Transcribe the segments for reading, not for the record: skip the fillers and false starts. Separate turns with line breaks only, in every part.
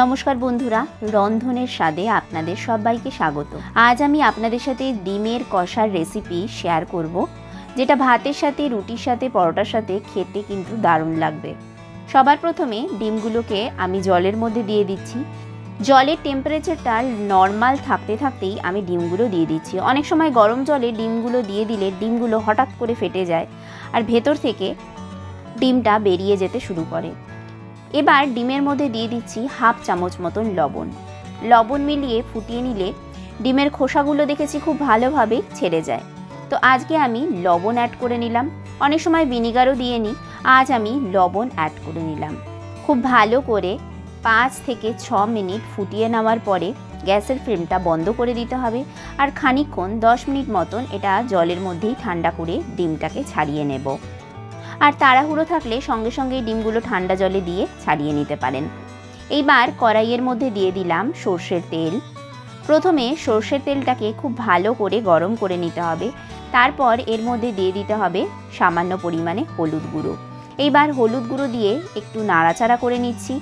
নমস্কার বন্ধুরা, রন্ধনের স্বাদে আপনাদের সবাইকে স্বাগত। আজ আমি আপনাদের সাথে ডিমের কষার রেসিপি শেয়ার করব, যেটা ভাতের সাথে, রুটির সাথে, পরোটার সাথে খেতে কিন্তু দারুণ লাগবে। সবার প্রথমে ডিমগুলোকে আমি জলের মধ্যে দিয়ে দিচ্ছি। জলের টেম্পারেচারটা নর্মাল থাকতে থাকতেই আমি ডিমগুলো দিয়ে দিচ্ছি। অনেক সময় গরম জলে ডিমগুলো দিয়ে দিলে ডিমগুলো হঠাৎ করে ফেটে যায় আর ভেতর থেকে ডিমটা বেরিয়ে যেতে শুরু করে। এবার ডিমের মধ্যে দিয়ে দিচ্ছি হাফ চামচ মতন লবণ মিলিয়ে ফুটিয়ে নিলে ডিমের খোসাগুলো দেখেছি খুব ভালোভাবে ছেড়ে যায়। তো আজকে আমি লবণ অ্যাড করে নিলাম। অনেক সময় ভিনিগারও দিয়ে নিই, আজ আমি লবণ অ্যাড করে নিলাম। খুব ভালো করে 5 থেকে 6 মিনিট ফুটিয়ে নেওয়ার পরে গ্যাসের ফ্লেমটা বন্ধ করে দিতে হবে আর খানিকক্ষণ 10 মিনিট মতন এটা জলের মধ্যেই ঠান্ডা করে ডিমটাকে ছাড়িয়ে নেব। আর তাড়াহুড়ো থাকলে সঙ্গে সঙ্গে ডিমগুলো ঠান্ডা জলে দিয়ে ছাড়িয়ে নিতে পারেন। এইবার কড়াইয়ের মধ্যে দিয়ে দিলাম সর্ষের তেল। প্রথমে সর্ষের তেলটাকে খুব ভালো করে গরম করে নিতে হবে। তারপর এর মধ্যে দিয়ে দিতে হবে সামান্য পরিমাণে হলুদ গুঁড়ো। এইবার হলুদ গুঁড়ো দিয়ে একটু নাড়াচাড়া করে নিচ্ছি।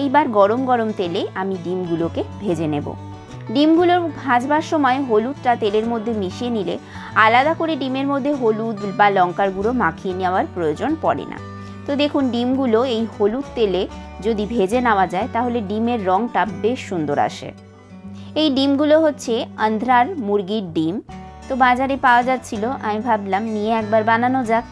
এইবার গরম গরম তেলে আমি ডিমগুলোকে ভেজে নেব। ডিমগুলো ভাজবার সময় হলুদটা তেলের মধ্যে মিশিয়ে নিলে আলাদা করে ডিমের মধ্যে হলুদ বা লঙ্কার গুঁড়ো মাখিয়ে নেওয়ার প্রয়োজন পড়ে না। তো দেখুন, ডিমগুলো এই হলুদ তেলে যদি ভেজে নেওয়া যায় তাহলে ডিমের রঙটা বেশ সুন্দর আসে। এই ডিমগুলো হচ্ছে আন্ধ্রার মুরগির ডিম। তো বাজারে পাওয়া যাচ্ছিল, আমি ভাবলাম নিয়ে একবার বানানো যাক।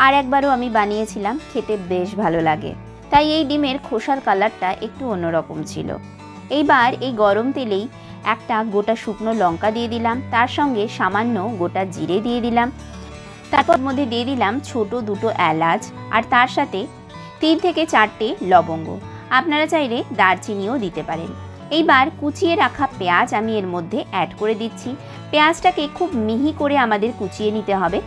আর একবারও আমি বানিয়েছিলাম, খেতে বেশ ভালো লাগে। তাই এই ডিমের খোসার কালারটা একটু অন্যরকম ছিল। এইবার এই গরম তেলেই একটা গোটা শুকনো লঙ্কা দিয়ে দিলাম, তার সঙ্গে সামান্য গোটা জিরে দিয়ে দিলাম। তারপর মধ্যে দিয়ে দিলাম ছোট দুটো এলাচ আর তার সাথে 3 থেকে 4টে লবঙ্গ। আপনারা চাইলে দারচিনিও দিতে পারেন। এইবার কুচিয়ে রাখা পেঁয়াজ আমি এর মধ্যে অ্যাড করে দিচ্ছি। পেঁয়াজটাকে খুব মিহি করে আমাদের কুচিয়ে নিতে হবে।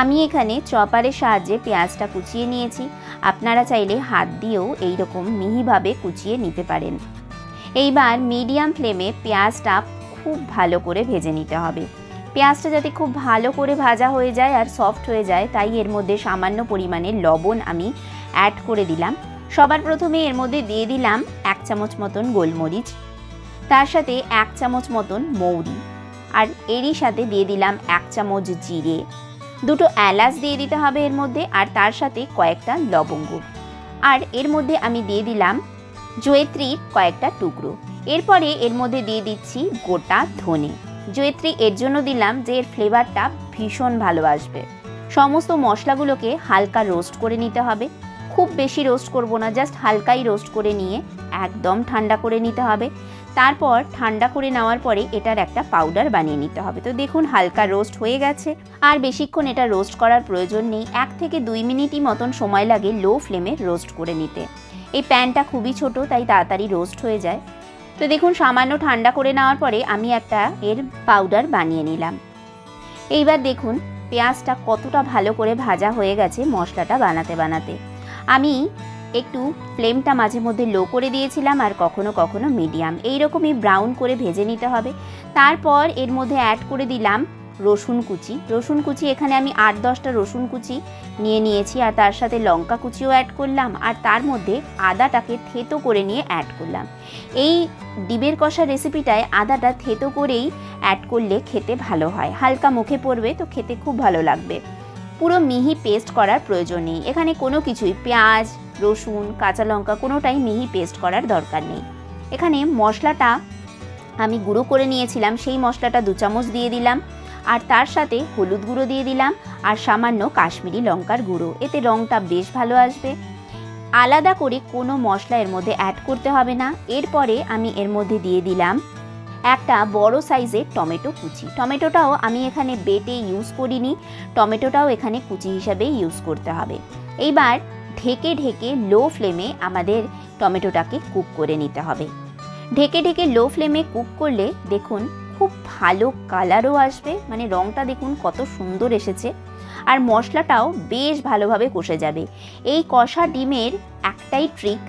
আমি এখানে চপারের সাহায্যে পেঁয়াজটা কুচিয়ে নিয়েছি। আপনারা চাইলে হাত দিয়েও এইরকম মিহিভাবে কুচিয়ে নিতে পারেন। এইবার মিডিয়াম ফ্লেমে পেঁয়াজটা খুব ভালো করে ভেজে নিতে হবে। পেঁয়াজটা যাতে খুব ভালো করে ভাজা হয়ে যায় আর সফট হয়ে যায়, তাই এর মধ্যে সামান্য পরিমাণে লবণ আমি অ্যাড করে দিলাম। সবার প্রথমে এর মধ্যে দিয়ে দিলাম 1 চামচ মতন গোলমরিচ, তার সাথে 1 চামচ মতন মৌরি, আর এরই সাথে দিয়ে দিলাম 1 চামচ জিরে, 2টো এলাচ দিয়ে দিতে হবে এর মধ্যে, আর তার সাথে কয়েকটা লবঙ্গ, আর এর মধ্যে আমি দিয়ে দিলাম জয়িত্রীর কয়েকটা টুকরো। এরপরে এর মধ্যে দিয়ে দিচ্ছি গোটা ধনে। জয়িত্রী এর জন্য দিলাম যে এর ফ্লেভারটা ভীষণ ভালো আসবে। সমস্ত মশলাগুলোকে হালকা রোস্ট করে নিতে হবে। খুব বেশি রোস্ট করব না, জাস্ট হালকাই রোস্ট করে নিয়ে একদম ঠান্ডা করে নিতে হবে। তারপর ঠান্ডা করে নেওয়ার পরে এটার একটা পাউডার বানিয়ে নিতে হবে। তো দেখুন, হালকা রোস্ট হয়ে গেছে। আর বেশিক্ষণ এটা রোস্ট করার প্রয়োজন নেই, 1 থেকে 2 মিনিটই মতন সময় লাগে লো ফ্লেমে রোস্ট করে নিতে। এই প্যানটা খুবই ছোট, তাই তাড়াতাড়ি রোস্ট হয়ে যায়। তো দেখুন, সামান্য ঠান্ডা করে নেওয়ার পরে আমি একটা এর পাউডার বানিয়ে নিলাম। এইবার দেখুন পেঁয়াজটা কতটা ভালো করে ভাজা হয়ে গেছে মশলাটা বানাতে বানাতে। আমি একটু ফ্লেমটা মাঝে মধ্যে লো করে দিয়েছিলাম আর কখনো কখনো মিডিয়াম। এইরকমই ব্রাউন করে ভেজে নিতে হবে। তারপর এর মধ্যে অ্যাড করে দিলাম রসুন কুচি। এখানে আমি 8-10টা রসুন কুচি নিয়ে নিয়েছি, আর তার সাথে লঙ্কা কুচিও অ্যাড করলাম, আর তার মধ্যে আদাটাকে থেতো করে নিয়ে অ্যাড করলাম। এই ডিমের কষা রেসিপিটায় আদাটা থেতো করেই অ্যাড করলে খেতে ভালো হয়, হালকা মুখে পড়বে, তো খেতে খুব ভালো লাগবে। পুরো মিহি পেস্ট করার প্রয়োজন নেই, এখানে কোনো কিছুই পেঁয়াজ, রসুন, কাঁচা লঙ্কা কোনোটাই মিহি পেস্ট করার দরকার নেই। এখানে মশলাটা আমি গুঁড়ো করে নিয়েছিলাম, সেই মশলাটা 2 চামচ দিয়ে দিলাম, আর তার সাথে হলুদ গুঁড়ো দিয়ে দিলাম আর সামান্য কাশ্মীরি লঙ্কার গুঁড়ো। এতে রঙটা বেশ ভালো আসবে। আলাদা করে কোনো মশলা এর মধ্যে অ্যাড করতে হবে না। এরপরে আমি এর মধ্যে দিয়ে দিলাম একটা বড় সাইজের টমেটো কুচি। টমেটোটাও আমি এখানে বেটে ইউজ করিনি, টমেটোটাও এখানে কুচি হিসাবে ইউজ করতে হবে। এইবার ঢেকে ঢেকে লো ফ্লেমে আমাদের টমেটোটাকে কুক করে নিতে হবে। ঢেকে ঢেকে লো ফ্লেমে কুক করলে দেখুন খুব ভালো কালারও আসবে, মানে রঙটা দেখুন কত সুন্দর এসেছে, আর মশলাটাও বেশ ভালোভাবে কষে যাবে। এই কষা ডিমের একটাই ট্রিক,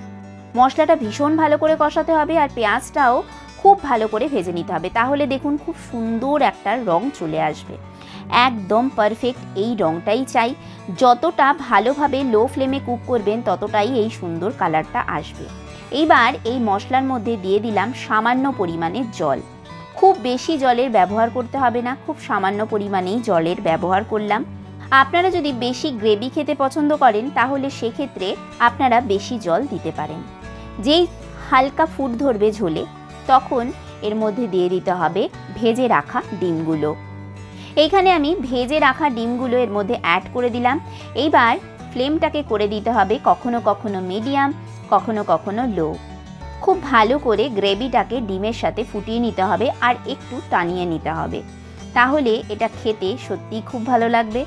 মশলাটা ভীষণ ভালো করে কষাতে হবে আর পেঁয়াজটাও খুব ভালো করে ভেজে নিতে হবে, তাহলে দেখুন খুব সুন্দর একটা রং চলে আসবে। একদম পারফেক্ট এই রংটাই চাই। যতটা ভালোভাবে লো ফ্লেমে কুক করবেন ততটাই এই সুন্দর কালারটা আসবে। এইবার এই মশলার মধ্যে দিয়ে দিলাম সামান্য পরিমাণে জল। খুব বেশি জলের ব্যবহার করতে হবে না, খুব সামান্য পরিমাণেই জলের ব্যবহার করলাম। আপনারা যদি বেশি গ্রেভি খেতে পছন্দ করেন তাহলে সেক্ষেত্রে আপনারা বেশি জল দিতে পারেন। যেই হালকা ফুট ধরবে ঝোলে তখন এর মধ্যে দিয়ে দিতে হবে ভেজে রাখা ডিমগুলো। এইখানে আমি ভেজে রাখা ডিমগুলো এর মধ্যে অ্যাড করে দিলাম। এইবার ফ্লেমটাকে করে দিতে হবে কখনো কখনো মিডিয়াম, কখনো কখনো লো। খুব ভালো করে গ্রেভিটাকে ডিমের সাথে ফুটিয়ে নিতে হবে আর একটু টানিয়ে নিতে হবে, তাহলে এটা খেতে সত্যিই খুব ভালো লাগবে।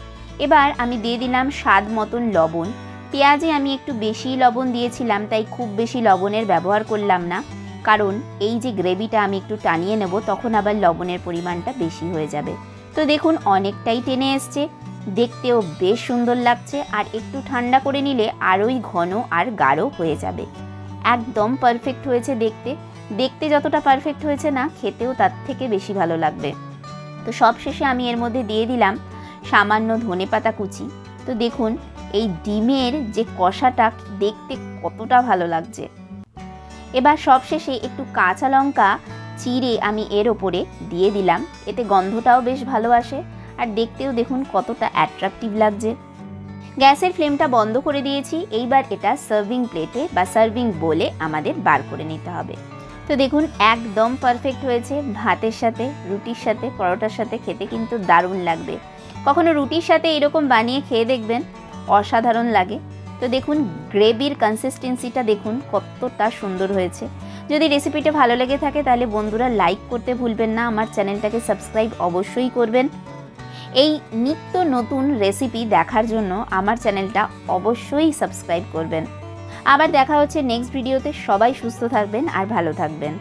এবার আমি দিয়ে দিলাম স্বাদ মতন লবণ। পেঁয়াজে আমি একটু বেশি লবণ দিয়েছিলাম, তাই খুব বেশি লবণের ব্যবহার করলাম না, কারণ এই যে গ্রেভিটা আমি একটু টানিয়ে নেব তখন আবার লবণের পরিমাণটা বেশি হয়ে যাবে। তো দেখুন অনেকটাই টেনে এসছে, দেখতেও বেশ সুন্দর লাগছে, আর একটু ঠান্ডা করে নিলে আরোই ঘন আর গাঢ় হয়ে যাবে। একদম পারফেক্ট হয়েছে দেখতে, দেখতে যতটা পারফেক্ট হয়েছে না খেতেও তার থেকে বেশি ভালো লাগবে। তো সবশেষে আমি এর মধ্যে দিয়ে দিলাম সামান্য ধনেপাতা কুচি। তো দেখুন এই ডিমের যে কষাটা দেখতে কতটা ভালো লাগছে। এবার সবশেষে একটু কাঁচা লঙ্কা চিড়ে আমি এর ওপরে দিয়ে দিলাম, এতে গন্ধটাও বেশ ভালো আসে আর দেখতেও দেখুন কতটা অ্যাট্রাকটিভ লাগছে। গ্যাসের ফ্লেমটা বন্ধ করে দিয়েছি। এইবার এটা সার্ভিং প্লেটে বা সার্ভিং বোলে আমাদের বার করে নিতে হবে। তো দেখুন একদম পারফেক্ট হয়েছে, ভাতের সাথে, রুটির সাথে, পরোটার সাথে খেতে কিন্তু দারুণ লাগবে। কখনো রুটির সাথে এরকম বানিয়ে খেয়ে দেখবেন, অসাধারণ লাগে। তো দেখুন গ্রেভির কনসিস্টেন্সিটা দেখুন কতটা সুন্দর হয়েছে। যদি রেসিপিটা ভালো লেগে থাকে তাহলে বন্ধুরা লাইক করতে ভুলবেন না, আমার চ্যানেলটাকে সাবস্ক্রাইব অবশ্যই করবেন। এই নিত্য নতুন রেসিপি দেখার জন্য আমার চ্যানেলটা অবশ্যই সাবস্ক্রাইব করবেন। আবার দেখা হচ্ছে নেক্সট ভিডিওতে। সবাই সুস্থ থাকবেন আর ভালো থাকবেন।